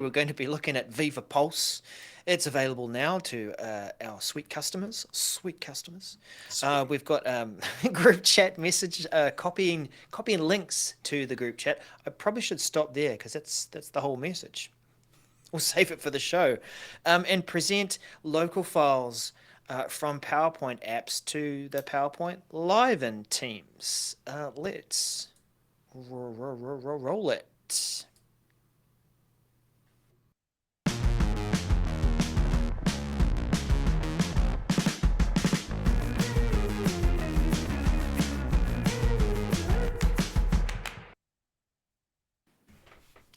we're going to be looking at Viva Pulse. It's available now to our Suite customers. Suite customers. Sweet. We've got group chat message copying links to the group chat. I probably should stop there because that's the whole message. We'll save it for the show, and present local files from PowerPoint apps to the PowerPoint Live in Teams. Let's roll it.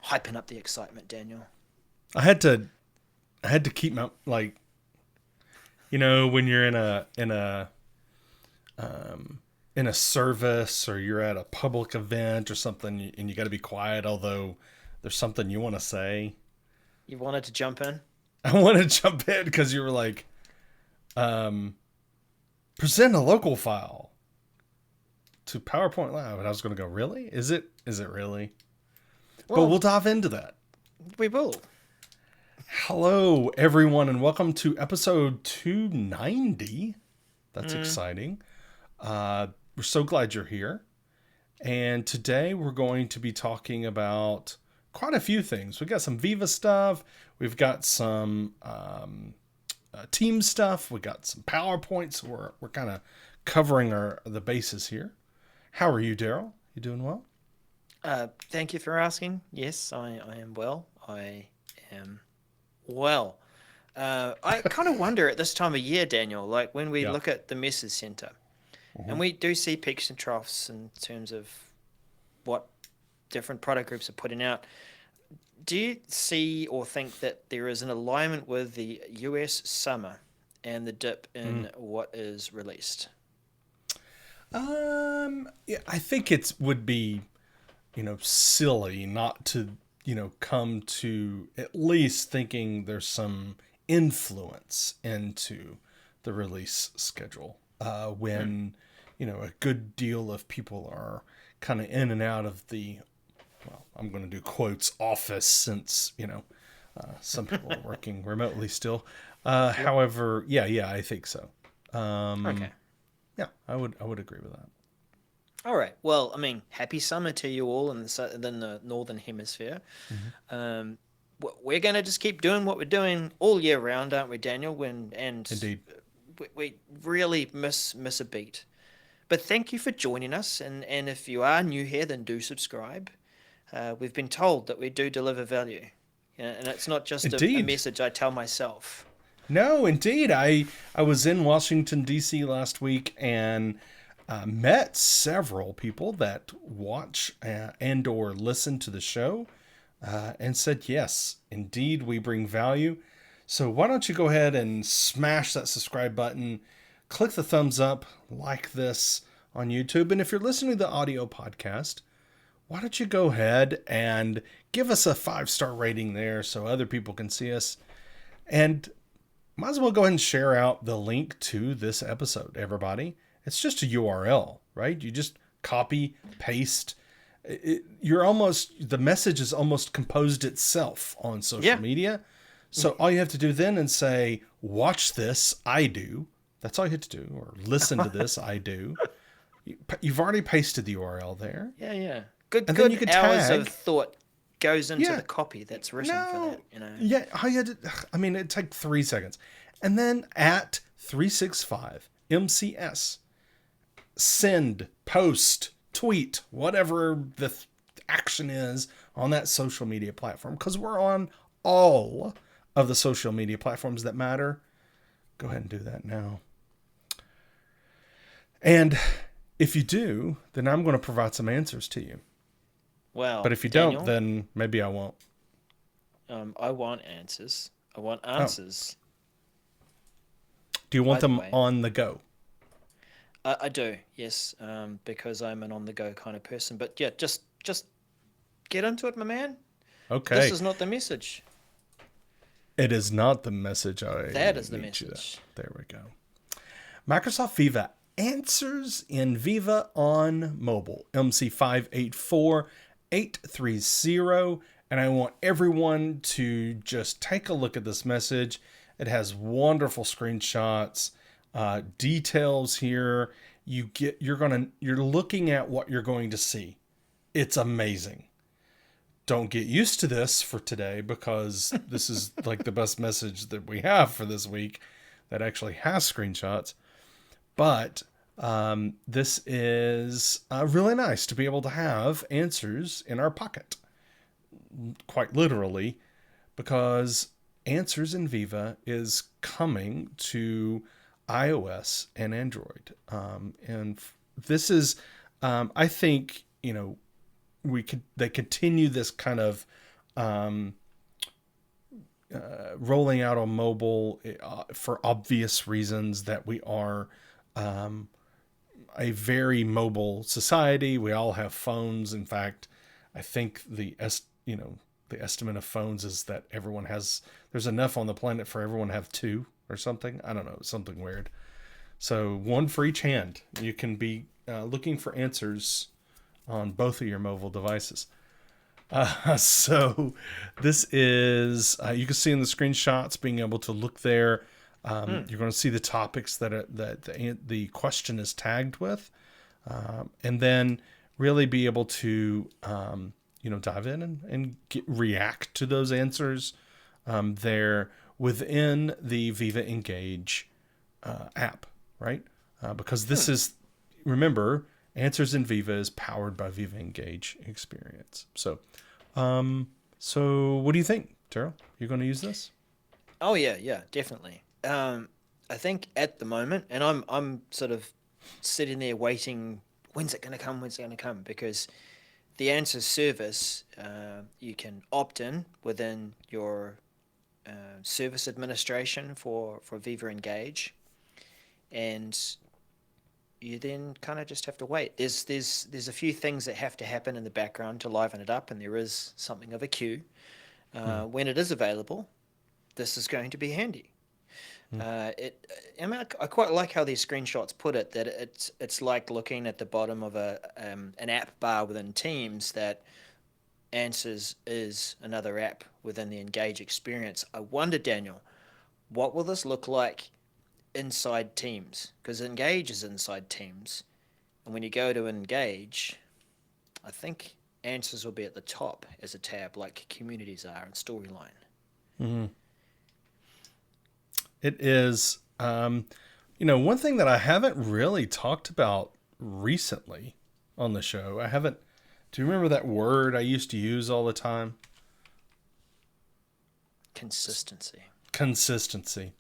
Hyping up the excitement, Daniel. I had to keep my when you're in a service or you're at a public event or something and you got to be quiet although there's something you want to say. You wanted to jump in? I want to jump in because you were like present a local file to PowerPoint Live and I was going to go, really? Is it really? But Well, we'll dive into that. we will. Hello, everyone, and welcome to episode 290. That's exciting. We're so glad you're here. And today we're going to be talking about quite a few things. We've got some Viva stuff. We've got some team stuff. We got some PowerPoints. So we're kind of covering the bases here. How are you, Daryl? You doing well? Thank you for asking. Yes, I am well. I am well. I kind of wonder at this time of year, Daniel, like when we Yeah. look at the Message Center, and we do see peaks and troughs in terms of what different product groups are putting out. Do you see or think that there is an alignment with the US summer and the dip in what is released? Yeah, I think it would be, silly not to, come to at least thinking there's some influence into the release schedule. When, a good deal of people are kind of in and out of I'm going to do quotes office since, some people are working remotely still. Yep. However, yeah, I think so. Okay. Yeah, I would agree with that. All right. Well, I mean, happy summer to you all in the northern hemisphere. Mm-hmm. Um, we're going to just keep doing what we're doing all year round, aren't we, Daniel? Indeed. We really miss a beat. But thank you for joining us, and if you are new here, then do subscribe. We've been told that we do deliver value, and it's not just a Indeed. message I tell myself. No, indeed. I was in Washington, D.C. last week and met several people that watch and or listen to the show and said, yes, indeed, we bring value. So why don't you go ahead and smash that subscribe button, click the thumbs up, like this on YouTube. And if you're listening to the audio podcast, why don't you go ahead and give us a 5-star rating there so other people can see us. And might as well go ahead and share out the link to this episode, everybody. It's just a URL, right? You just copy, paste. The message is almost composed itself on social Yeah. media. So all you have to do then and say, watch this, I do. That's all you have to do. Or listen to this, I do. You've already pasted the URL there. Yeah. Good And then you good could hours of tag. thought goes into Yeah. the copy that's written for No. that. Yeah. All you had to, I mean, it'd take 3 seconds. And then at 365 MCS, send, post, tweet, whatever the action is on that social media platform. Because we're on all of the social media platforms that matter. Go ahead and do that now. And if you do, then I'm going to provide some answers to you. Well, But if you don't, Daniel, then maybe I won't. I want answers. I want Oh, answers. do you want Either them way. on the go? I do, yes, because I'm an on-the-go kind of person. But yeah, just get into it, my man. This Okay. is not the message. It is not the message I That is the need you to. message. There we go. Microsoft Viva answers in Viva on mobile. MC584830 And I want everyone to just take a look at this message. It has wonderful screenshots, details here. You're looking at what you're going to see. It's amazing. Don't get used to this for today, because this is like the best message that we have for this week that actually has screenshots. But this is really nice to be able to have answers in our pocket, quite literally, because Answers in Viva is coming to iOS and Android. And this is, I think, they continue this kind of rolling out on mobile for obvious reasons, that we are a very mobile society. We all have phones. In fact, I think the estimate of phones is that there's enough on the planet for everyone to have two or something. I don't know, something weird. So one for each hand. You can be looking for answers on both of your mobile devices. So this is, you can see in the screenshots, being able to look there. You're going to see the topics that the question is tagged with, and then really be able to dive in and react to those answers there within the Viva Engage app, right? Because this is, remember, Answers in Viva is powered by Viva Engage experience. So what do you think, Terrell? You're going to use this? Oh yeah, definitely. I think at the moment, and I'm sort of sitting there waiting. When's it going to come? When's it going to come? Because the Answers service, you can opt in within your service administration for Viva Engage, and you then kind of just have to wait. There's a few things that have to happen in the background to liven it up, and there is something of a queue. When it is available, this is going to be handy. I quite like how these screenshots put it, that it's like looking at the bottom of an app bar within Teams, that Answers is another app within the Engage experience. I wonder, Daniel, what will this look like inside Teams? Because Engage is inside Teams, and when you go to Engage, I think Answers will be at the top as a tab, like Communities are and Storyline. Mm-hmm. It is, one thing that I haven't really talked about recently on the show. Do you remember that word I used to use all the time? Consistency. Consistency.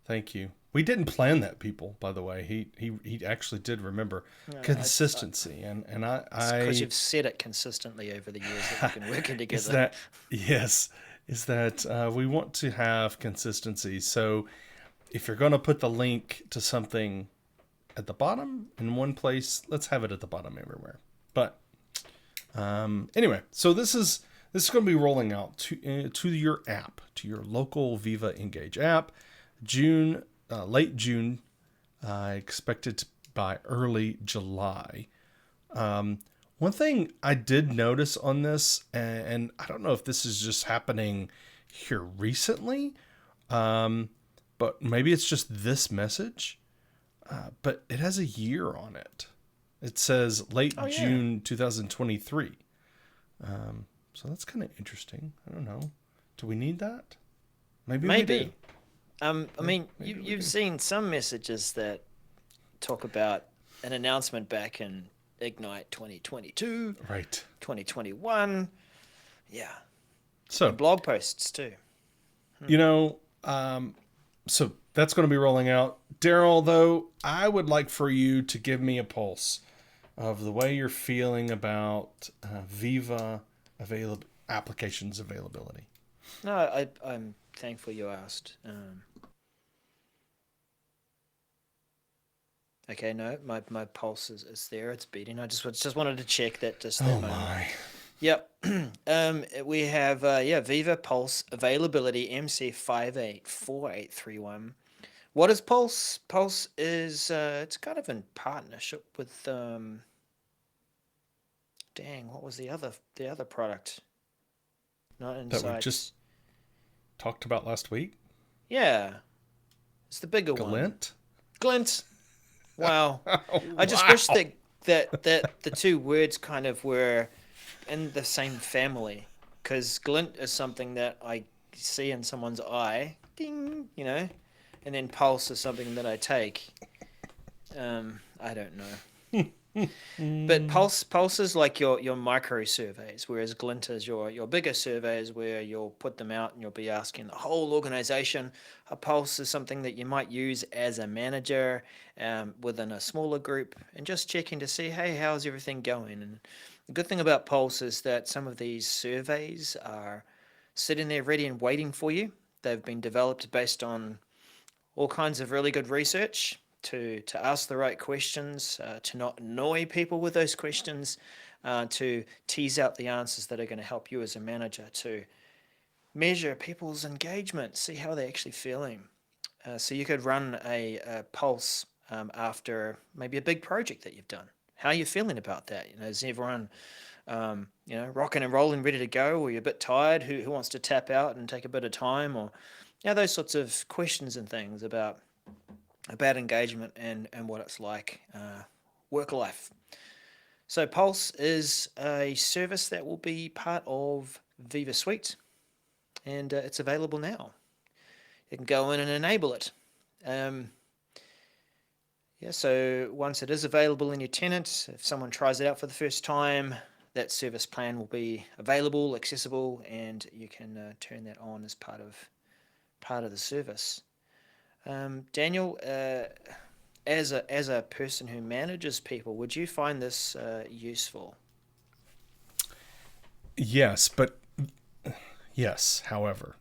Thank you. We didn't plan that, people, by the way. He actually did remember consistency. And it's because you've said it consistently over the years that we've been working together. Is that we want to have consistency. So if you're going to put the link to something at the bottom in one place, let's have it at the bottom everywhere. But anyway, so this is going to be rolling out to your app, to your local Viva Engage app, late June, expected by early July. One thing I did notice on this, and I don't know if this is just happening here recently, but maybe it's just this message, but it has a year on it. It says late June 2023. So that's kind of interesting. I don't know. Do we need that? Maybe. We do. I mean, you've seen some messages that talk about an announcement back in Ignite 2022, right? 2021, yeah. So and blog posts too. So that's going to be rolling out. Daryl, though, I would like for you to give me a pulse of the way you're feeling about Viva applications availability. No, I'm thankful you asked. Okay, no, my pulse is there. It's beating. I just wanted to check that. My. Yep. We have Viva Pulse availability MC584831. What is Pulse? Pulse is it's kind of in partnership with what was the other product? not That we just insights. talked about last week. Yeah, it's the bigger one. Glint. Glint. Wow. I just wish Wow. that the two words kind of were in the same family, because glint is something that I see in someone's eye, ding, and then pulse is something that I take. I don't know. But Mm, pulse is like your micro surveys, whereas glint is your bigger surveys where you'll put them out and you'll be asking the whole organization. A pulse is something that you might use as a manager within a smaller group and just checking to see, hey, how's everything going? And the good thing about pulse is that some of these surveys are sitting there ready and waiting for you. They've been developed based on all kinds of really good research to ask the right questions, to not annoy people with those questions, to tease out the answers that are going to help you as a manager to measure people's engagement, see how they're actually feeling. So you could run a pulse after maybe a big project that you've done. How are you feeling about that? Is everyone rocking and rolling, ready to go, or you're a bit tired? Who wants to tap out and take a bit of time, or those sorts of questions and things about engagement and what it's like work life. So Pulse is a service that will be part of Viva Suite, and it's available now. You can go in and enable it. Um, yeah, so once it is available in your tenant, if someone tries it out for the first time, that service plan will be available, accessible, and you can turn that on as part of the service. Daniel, as a person who manages people, would you find this useful? yes, but yes. However,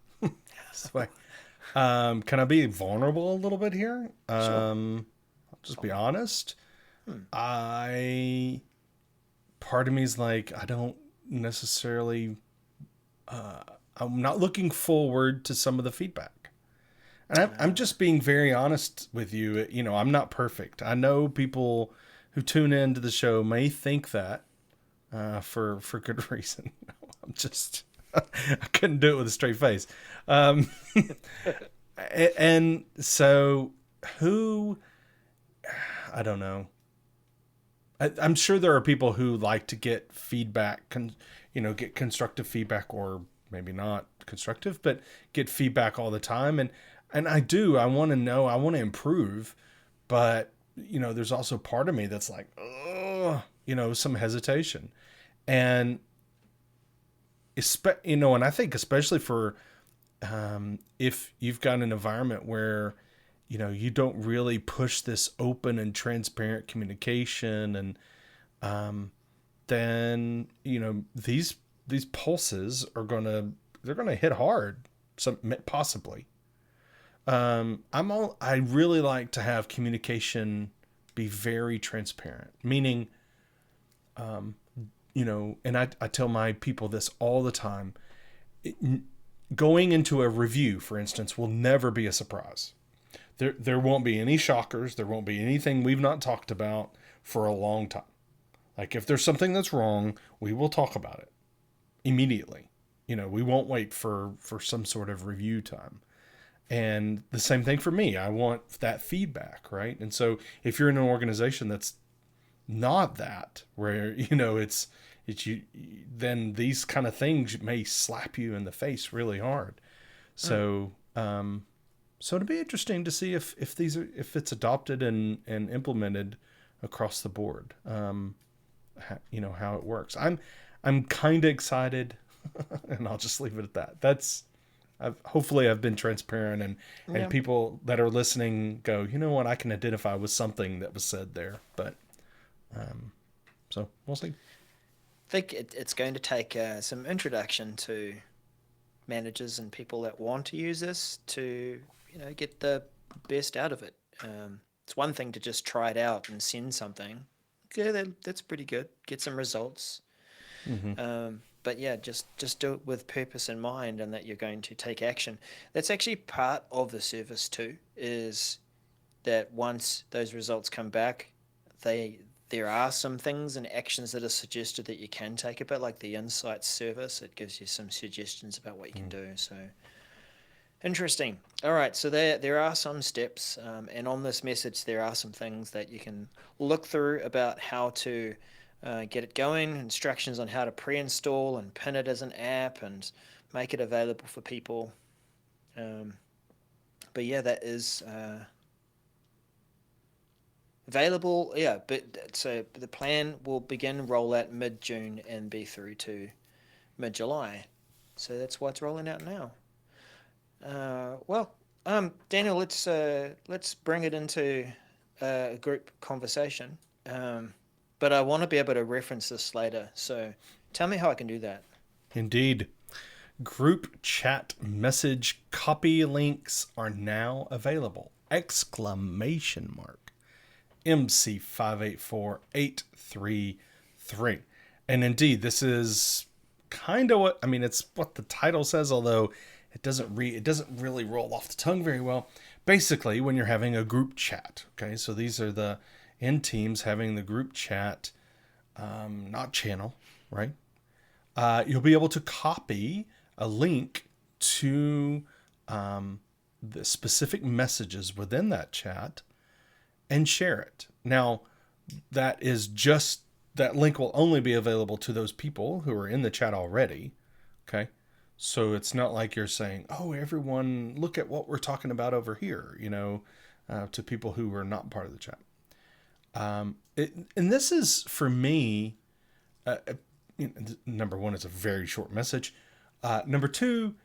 so can I be vulnerable a little bit here? Sure. I'll just be honest. Hmm. I part of me is like I don't necessarily. I'm not looking forward to some of the feedback. And I'm Uh, just being very honest with you. I'm not perfect. I know people who tune into the show may think that for good reason. I'm just I couldn't do it with a straight face. Um, and so who I don't know. I'm sure there are people who like to get feedback, get constructive feedback, or maybe not constructive, but get feedback all the time. And I do. I want to know. I want to improve, but there's also part of me that's like, oh, some hesitation, and and I think especially for if you've got an environment where you don't really push this open and transparent communication, and then these pulses are gonna hit hard, some possibly. I really like to have communication be very transparent, meaning and I tell my people this all the time. It, Going into a review, for instance, will never be a surprise. There won't be any shockers. There won't be anything we've not talked about for a long time. Like if there's something that's wrong, we will talk about it immediately. We won't wait for some sort of review time. And the same thing for me. I want that feedback, right? And so if you're in an organization that's not that, where it's you, then these kind of things may slap you in the face really hard. mm. So so it'd be interesting to see if it's adopted and implemented across the board. How it works. I'm kind of excited, and I'll just leave it at that. Hopefully I've been transparent, and Yeah. people that are listening go, you know what, I can identify with something that was said there. But so we'll see. I think it's going to take some introduction to managers and people that want to use this to get the best out of it. It's one thing to just try it out and send something. Yeah, that's pretty good. Get some results. Mm-hmm. But yeah, just do it with purpose in mind and that you're going to take action. That's actually part of the service too. Is that once those results come back, they there are some things and actions that are suggested that you can take, a bit like the Insights service. It gives you some suggestions about what you can do. So interesting. All right, so there are some steps, and on this message there are some things that you can look through about how to get it going, instructions on how to pre-install and pin it as an app and make it available for people. Um, but yeah, that is available. Yeah, but so the plan will begin rollout mid-June and be through to mid-July. So that's why it's rolling out now. Well, Daniel, let's bring it into a group conversation. But I want to be able to reference this later. So tell me how I can do that. Indeed. Group chat message copy links are now available! Exclamation mark. MC584833. And indeed, this is kind of what, I mean, it's what the title says, although it doesn't really roll off the tongue very well. Basically, when you're having a group chat, okay, so these are the in teams having the group chat, not channel, right? You'll be able to copy a link to the specific messages within that chat and share it. Now, that link will only be available to those people who are in the chat already. Okay. So it's not like you're saying, oh, everyone, look at what we're talking about over here, to people who are not part of the chat. And this is, for me, number one, it's a very short message. Number two,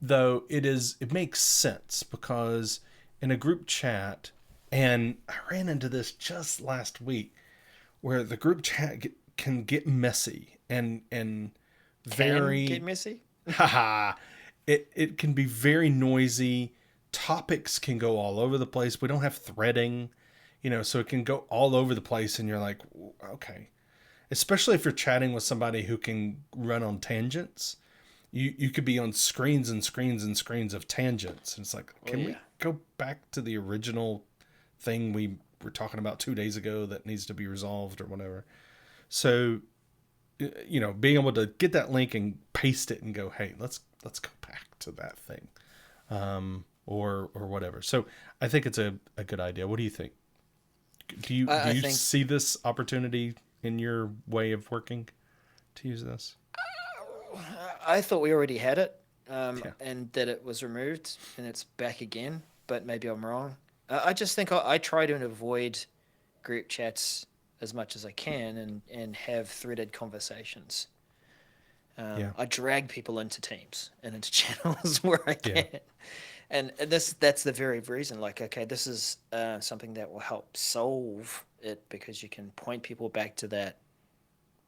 though, it makes sense because in a group chat, and I ran into this just last week, where the group chat can get messy and very Can get messy. haha, it can be very noisy. Topics can go all over the place. We don't have threading, so it can go all over the place, and you're like, okay. Especially if you're chatting with somebody who can run on tangents. You could be on screens and screens and screens of tangents. And it's like, can we go back to the original thing we were talking about 2 days ago that needs to be resolved or whatever? So, being able to get that link and paste it and go, hey, let's go back to that thing, or whatever. So I think it's a good idea. What do you think? Do you think, see this opportunity in your way of working to use this? I thought we already had it, and that it was removed and it's back again, but maybe I'm wrong. I just think I try to avoid group chats as much as I can and have threaded conversations. I drag people into teams and into channels where I can. Yeah. And that's the very reason, like, okay, this is something that will help solve it because you can point people back to that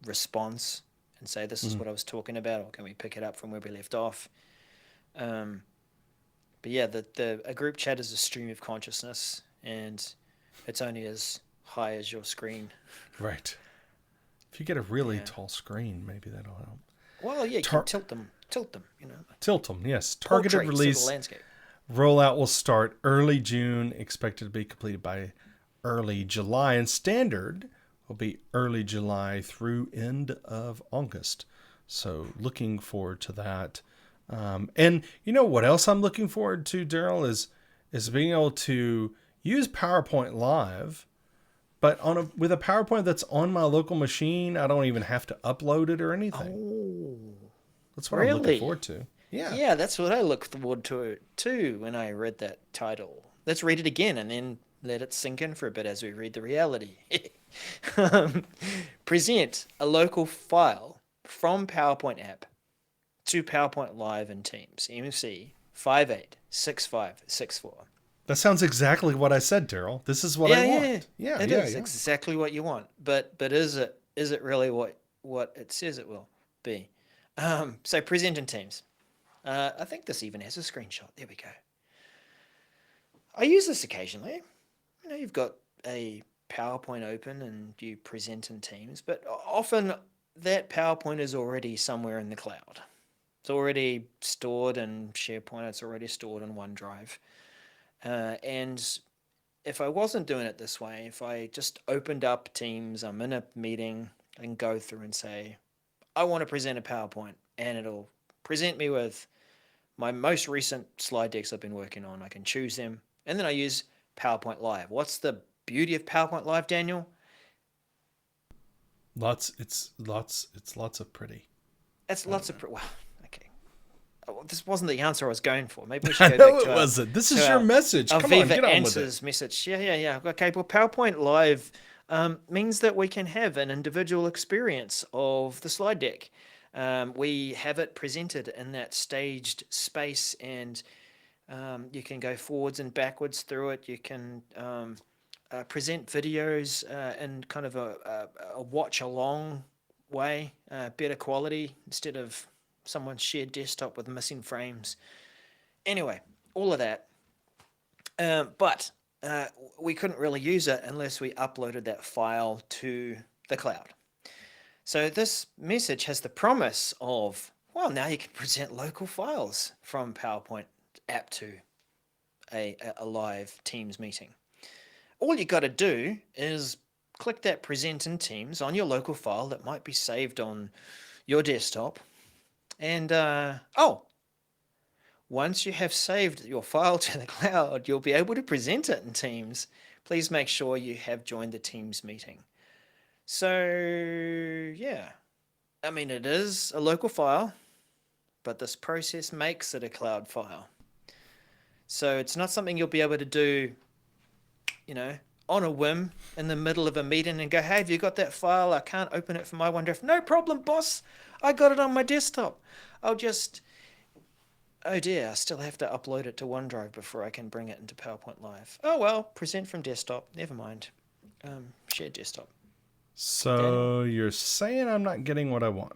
response and say, this is what I was talking about, or can we pick it up from where we left off? But yeah, a group chat is a stream of consciousness, and it's only as high as your screen. Right. If you get a really tall screen, maybe that'll help. Well, yeah, you can tilt them, Tilt them, yes. Targeted release. Landscape. Rollout will start early June, expected to be completed by early July, and standard will be early July through end of August. So looking forward to that. And you know what else I'm looking forward to, Daryl, is being able to use PowerPoint Live, but with a PowerPoint that's on my local machine. I don't even have to upload it or anything. Oh, that's what I'm looking forward to. Yeah, that's what I look forward to too when I read that title. Let's read it again and then let it sink in for a bit as we read the reality. Present a local file from PowerPoint app to PowerPoint Live in Teams, MC 586564. That sounds exactly what I said, Daryl. This is what I want. Yeah, it is exactly what you want. But is it really what it says it will be? So present in Teams. I think this even has a screenshot. There we go. I use this occasionally. You've got a PowerPoint open and you present in Teams, but often that PowerPoint is already somewhere in the cloud. It's already stored in SharePoint. It's already stored in OneDrive. And if I wasn't doing it this way, if I just opened up Teams, I'm in a meeting, I can go through and say, I want to present a PowerPoint, and it'll present me with my most recent slide decks I've been working on. I can choose them, and then I use PowerPoint Live. What's the beauty of PowerPoint Live, Daniel? It's lots of pretty. It's lots of well, okay. Oh, this wasn't the answer I was going for. Maybe we I should go know back it to wasn't. This is to your message. our Come on, Viva get on with it. Answers message. Yeah. Okay, well, PowerPoint Live means that we can have an individual experience of the slide deck. We have it presented in that staged space, and you can go forwards and backwards through it. You can present videos in kind of a watch along way, better quality instead of someone's shared desktop with missing frames. Anyway, all of that. But we couldn't really use it unless we uploaded that file to the cloud. So this message has the promise of, well, now you can present local files from PowerPoint app to a live Teams meeting. All you got to do is click that present in Teams on your local file that might be saved on your desktop. And once you have saved your file to the cloud, you'll be able to present it in Teams. Please make sure you have joined the Teams meeting. So, yeah. I mean, it is a local file, but this process makes it a cloud file. So it's not something you'll be able to do, on a whim in the middle of a meeting and go, hey, have you got that file? I can't open it from my OneDrive. No problem, boss. I got it on my desktop. Oh dear, I still have to upload it to OneDrive before I can bring it into PowerPoint Live. Oh well, present from desktop. Never mind. Shared desktop. So you're saying I'm not getting what I want?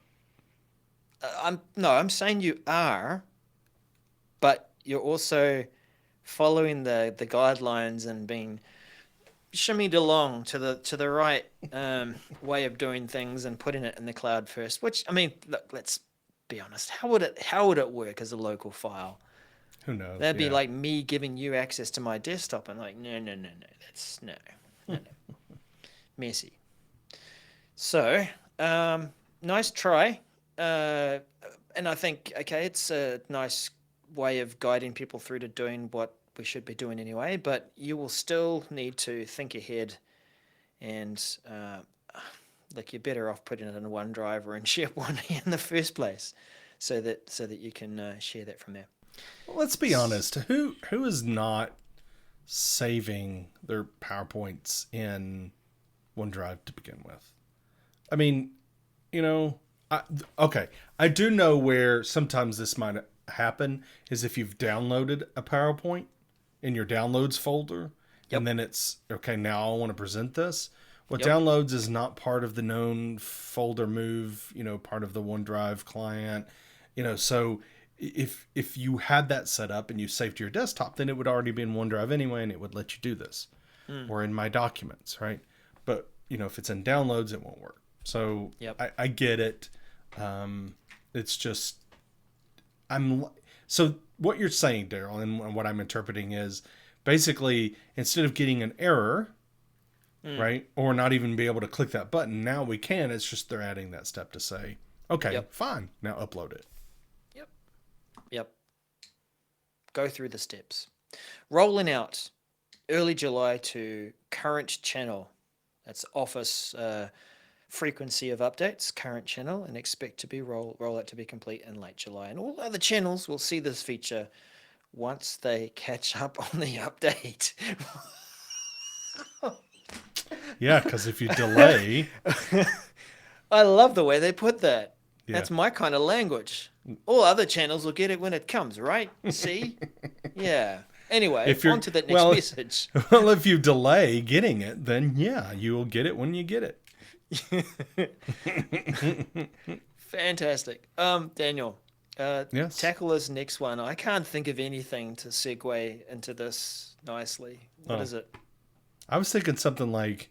I'm saying you are, but you're also following the guidelines and being shimmied along to the right way of doing things and putting it in the cloud first. Which, I mean, look, let's be honest. How would it work as a local file? Who knows? That'd be like me giving you access to my desktop and like, no. That's no. Messy. So, nice try. And I think, okay, it's a nice way of guiding people through to doing what we should be doing anyway, but you will still need to think ahead and you're better off putting it in OneDrive or in SharePoint in the first place so that you can share that from there. Well, let's be honest. Who is not saving their PowerPoints in OneDrive to begin with? I mean, I do know where sometimes this might happen is if you've downloaded a PowerPoint in your downloads folder, and then it's, okay, now I want to present this. Well, downloads is not part of the known folder move, part of the OneDrive client, so if you had that set up and you saved to your desktop, then it would already be in OneDrive anyway, and it would let you do this. Or in my documents, right? But, if it's in downloads, it won't work. So I get it. It's just, so what you're saying, Daryl, and what I'm interpreting is basically instead of getting an error, right, or not even be able to click that button, now we can. It's just they're adding that step to say, okay, fine, now upload it. Yep. Go through the steps. Rolling out early July to current channel. That's Office frequency of updates, current channel, and expect to be rollout to be complete in late July. And all other channels will see this feature once they catch up on the update. Yeah, because if you delay... I love the way they put that. Yeah. That's my kind of language. All other channels will get it when it comes, right? See? Yeah. Anyway, on to that next message. Well, if you delay getting it, then yeah, you will get it when you get it. Fantastic. Daniel, yes. Tackle this next one. I can't think of anything to segue into this nicely. What is it? I was thinking something like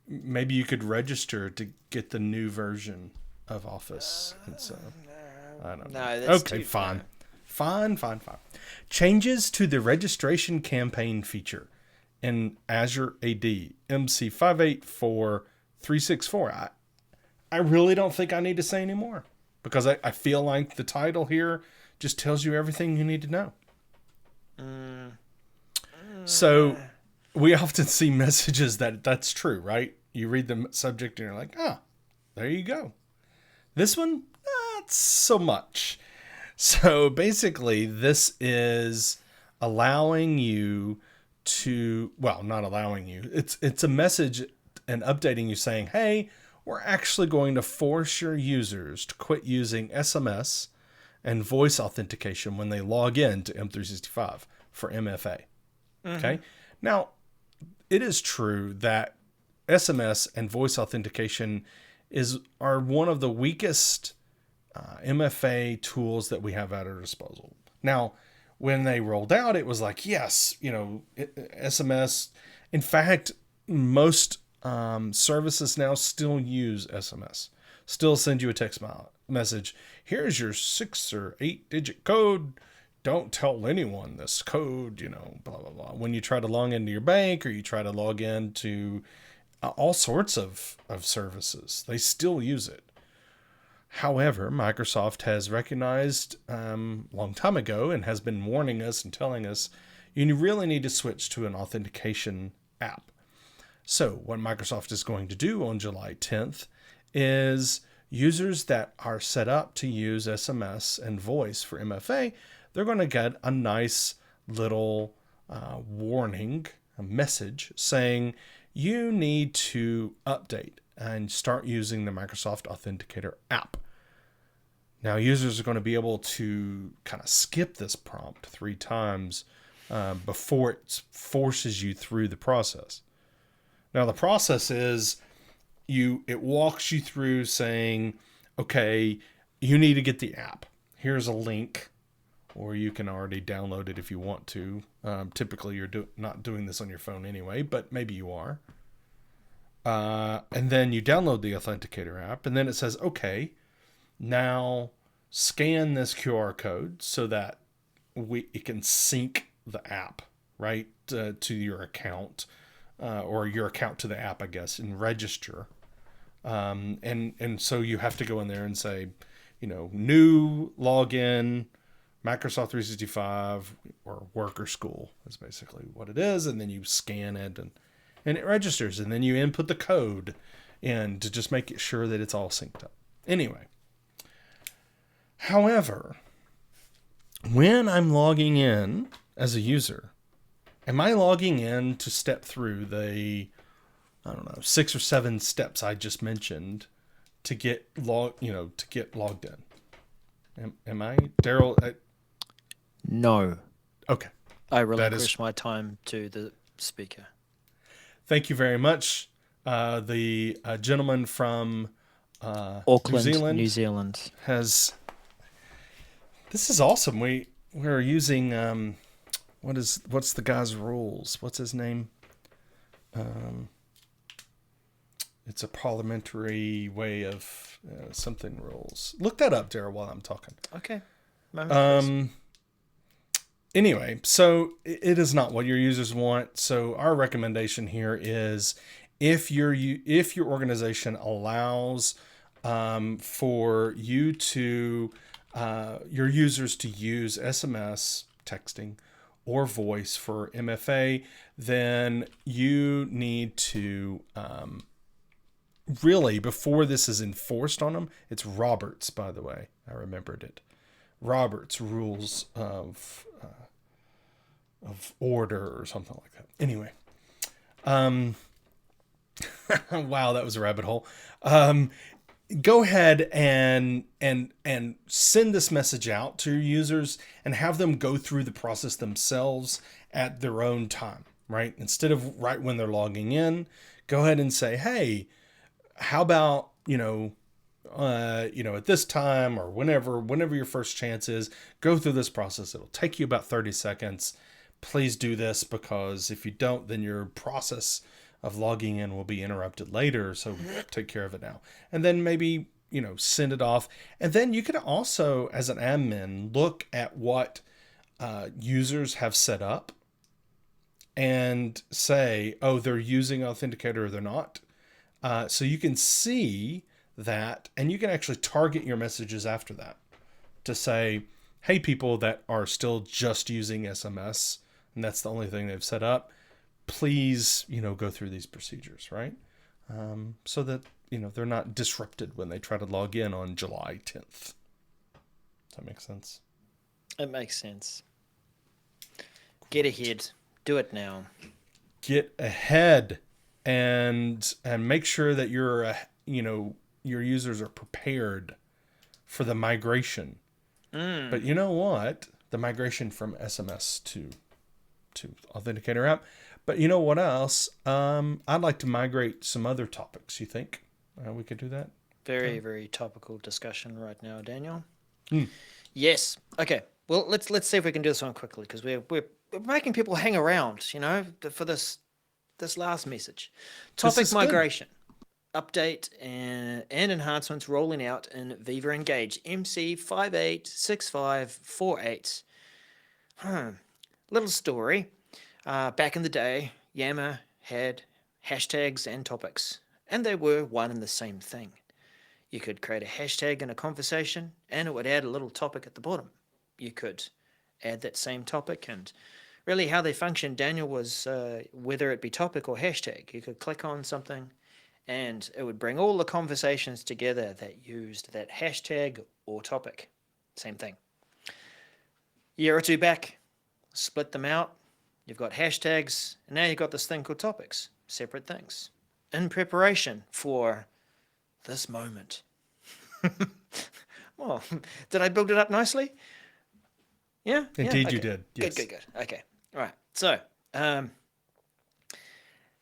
maybe you could register to get the new version of Office. And so I don't know. No, that's okay, too fine. far. Fine. Changes to the registration campaign feature in Azure AD MC584364. I really don't think I need to say anymore, because I feel like the title here just tells you everything you need to know. So we often see messages that's true, right? You read the subject and you're like, there you go. This one, not so much. So basically, this is allowing you to, well, not allowing you. It's a message and updating you saying, hey, we're actually going to force your users to quit using SMS and voice authentication when they log in to M365 for MFA. Okay. Now, it is true that SMS and voice authentication are one of the weakest MFA tools that we have at our disposal. Now, when they rolled out, it was like, yes, SMS. In fact, most services now still use SMS, still send you a text message. Here's your 6 or 8 digit code. Don't tell anyone this code, blah, blah, blah. When you try to log into your bank or you try to log into all sorts of services, they still use it. However, Microsoft has recognized a long time ago and has been warning us and telling us you really need to switch to an authentication app. So what Microsoft is going to do on July 10th is users that are set up to use SMS and voice for MFA, they're going to get a nice little warning, a message saying you need to update and start using the Microsoft Authenticator app. Now, users are going to be able to kind of skip this prompt 3 times before it forces you through the process. Now, the process is it walks you through saying, okay, you need to get the app. Here's a link, or you can already download it if you want to. Typically, you're not doing this on your phone anyway, but maybe you are. And then you download the Authenticator app, and then it says, okay, now scan this QR code so that it can sync the app, right, to your account, or your account to the app, I guess, and register. And so you have to go in there and say, new login, Microsoft 365 or work or school is basically what it is. And then you scan it and it registers, and then you input the code in to just make it sure that it's all synced up. Anyway, however, when I'm logging in as a user, am I logging in to step through the, 6 or 7 steps I just mentioned to get logged in? Am I, Daryl? No. Okay. I relinquish my time to the speaker. Thank you very much. The gentleman from Auckland, New Zealand has. This is awesome. We're using what's the guy's rules? What's his name? It's a parliamentary way of something rules. Look that up, Daryl, while I'm talking. Okay. Anyway, so it is not what your users want. So our recommendation here is if your organization allows for you to your users to use SMS texting or voice for MFA, then you need to really, before this is enforced on them, it's Roberts, by the way. I remembered it. Roberts rules of order or something like that. Anyway, wow, that was a rabbit hole. Go ahead and send this message out to your users and have them go through the process themselves at their own time, right? Instead of right when they're logging in, go ahead and say, hey, how about, at this time or whenever your first chance is, go through this process. It'll take you about 30 seconds. Please do this, because if you don't, then your process of logging in will be interrupted later. So take care of it now. And then maybe, send it off. And then you can also, as an admin, look at what users have set up and say, oh, they're using Authenticator or they're not. So you can see that, and you can actually target your messages after that to say, hey, people that are still just using SMS, and that's the only thing they've set up, please, go through these procedures, right? So that, they're not disrupted when they try to log in on July 10th. Does that make sense? It makes sense. Get ahead. Do it now. Get ahead and make sure that your users are prepared for the migration. But you know what? The migration from SMS to Authenticator app. But you know what else? I'd like to migrate some other topics. You think we could do that? Very, very topical discussion right now, Daniel. Hmm. Yes. Okay. Well, let's see if we can do this one quickly, because we're making people hang around, for this last message. Topic migration, update and enhancements rolling out in Viva Engage MC586548. Little story. Back in the day, Yammer had hashtags and topics, and they were one and the same thing. You could create a hashtag in a conversation, and it would add a little topic at the bottom. You could add that same topic, and really how they functioned, Daniel, was whether it be topic or hashtag. You could click on something, and it would bring all the conversations together that used that hashtag or topic. Same thing. A year or two back, split them out. You've got hashtags, and now you've got this thing called topics. Separate things. In preparation for this moment. Well, did I build it up nicely? Yeah? Indeed, Okay. you did. Yes. Good. Okay. All right. So,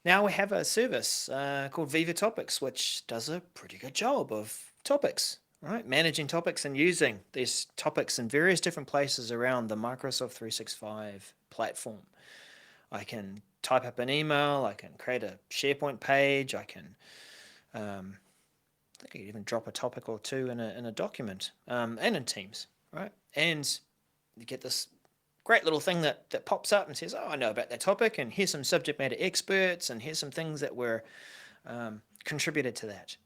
now we have a service called Viva Topics, which does a pretty good job of topics, right? Managing topics and using these topics in various different places around the Microsoft 365 platform. I can type up an email, I can create a SharePoint page, I can, I think I could even drop a topic or two in a document, and in Teams, right? And you get this great little thing that pops up and says, oh, I know about that topic, and here's some subject matter experts, and here's some things that were contributed to that.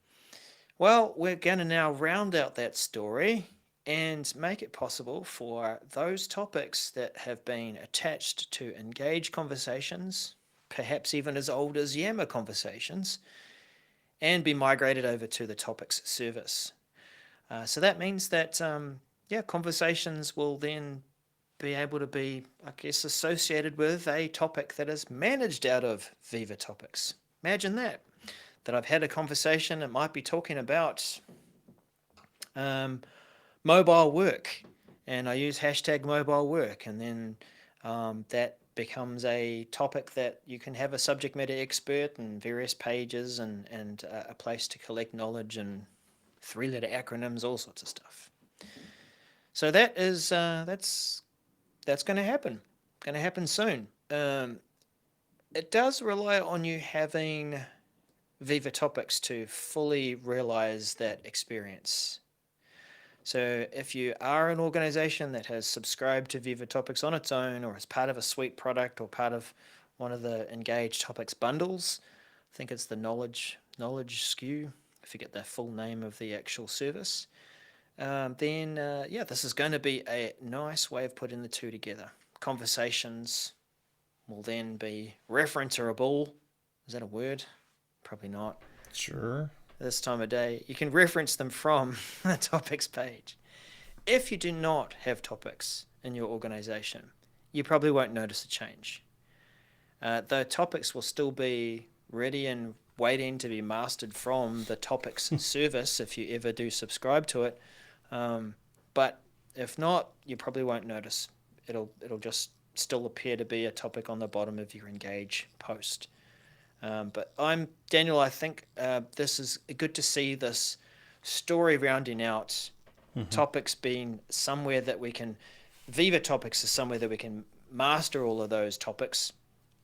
Well, we're going to now round out that story and make it possible for those topics that have been attached to Engage conversations, perhaps even as old as Yammer conversations, and be migrated over to the topics service. So that means that, conversations will then be able to be, I guess, associated with a topic that is managed out of Viva Topics. Imagine that I've had a conversation that might be talking about mobile work, and I use hashtag mobile work, and then that becomes a topic that you can have a subject matter expert and various pages and a place to collect knowledge and 3-letter acronyms, all sorts of stuff. So that is that's going to happen. Going to happen soon. It does rely on you having Viva Topics to fully realize that experience. So if you are an organization that has subscribed to Viva Topics on its own, or as part of a suite product, or part of one of the Engage Topics bundles, I think it's the knowledge SKU, I forget the full name of the actual service, then this is going to be a nice way of putting the two together. Conversations will then be referenceable. Is that a word? Probably not. Sure. This time of day, you can reference them from the topics page. If you do not have topics in your organization, you probably won't notice a change. The topics will still be ready and waiting to be mastered from the topics service if you ever do subscribe to it. But if not, you probably won't notice. It'll just still appear to be a topic on the bottom of your Engage post. But Daniel, I think this is good to see this story rounding out, topics being somewhere that we can, Viva Topics is somewhere that we can master all of those topics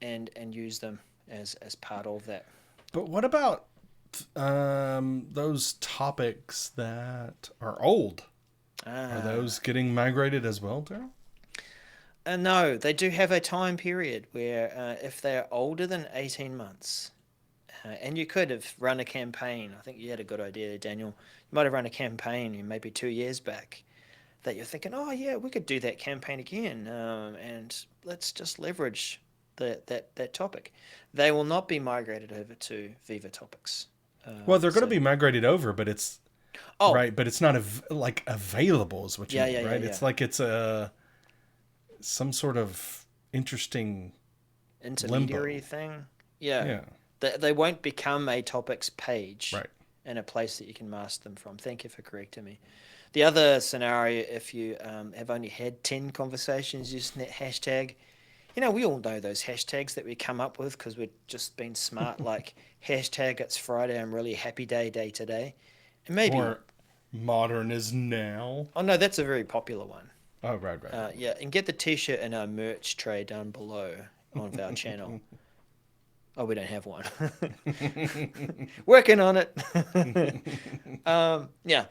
and use them as part of that. But what about those topics that are old? Are those getting migrated as well, Daryl? No, they do have a time period where if they're older than 18 months, and you could have run a campaign. I think you had a good idea there, Daniel. You might have run a campaign maybe 2 years back that you're thinking, oh yeah, we could do that campaign again, and let's just leverage that topic. They will not be migrated over to Viva Topics. Well, they're going to So be migrated over, but it's oh right, but it's not like available is what you yeah mean, yeah yeah right? yeah It's like it's a some sort of interesting intermediary limbo. thing. Yeah, Yeah, they won't become a topics page right. and a place that you can master them from. Thank you for correcting me. The other scenario, if you have only had 10 conversations using that hashtag, we all know those hashtags that we come up with because we've just been smart, like hashtag it's Friday, I'm really happy day today. And maybe, Or modern is now. oh no, that's a very popular one. Oh, right. Yeah, and get the t-shirt in our merch tray down below on our channel. Oh, we don't have one. Working on it. Yeah.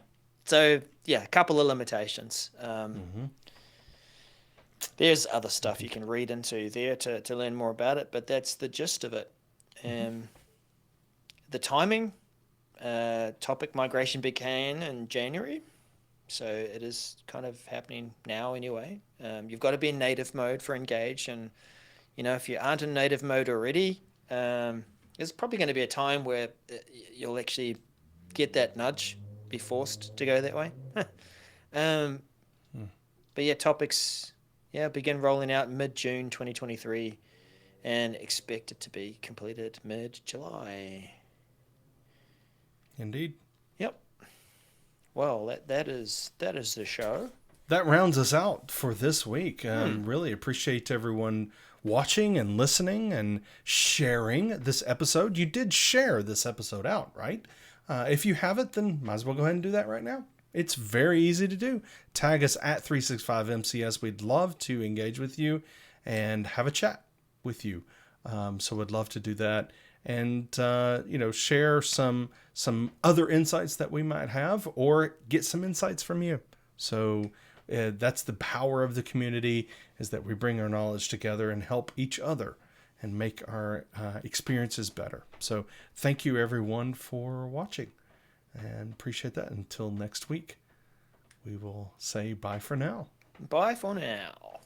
So, yeah, a couple of limitations. Mm-hmm. There's other stuff you can read into there to learn more about it, but that's the gist of it. Mm-hmm. The timing, topic migration began in January, so it is kind of happening now anyway. You've got to be in native mode for Engage, and if you aren't in native mode already, there's probably going to be a time where you'll actually get that nudge, be forced to go that way. um, but yeah, topics, yeah, begin rolling out mid-June 2023 and expect it to be completed mid-July. Indeed. Yep. Well, that is the show. That rounds us out for this week. Really appreciate everyone watching and listening and sharing this episode. You did share this episode out, right? If you haven't, then might as well go ahead and do that right now. It's very easy to do. Tag us at 365MCS. We'd love to engage with you and have a chat with you. So we'd love to do that and share some other insights that we might have or get some insights from you. So that's the power of the community, is that we bring our knowledge together and help each other and make our experiences better. So thank you everyone for watching and appreciate that. Until next week, we will say bye for now. Bye for now.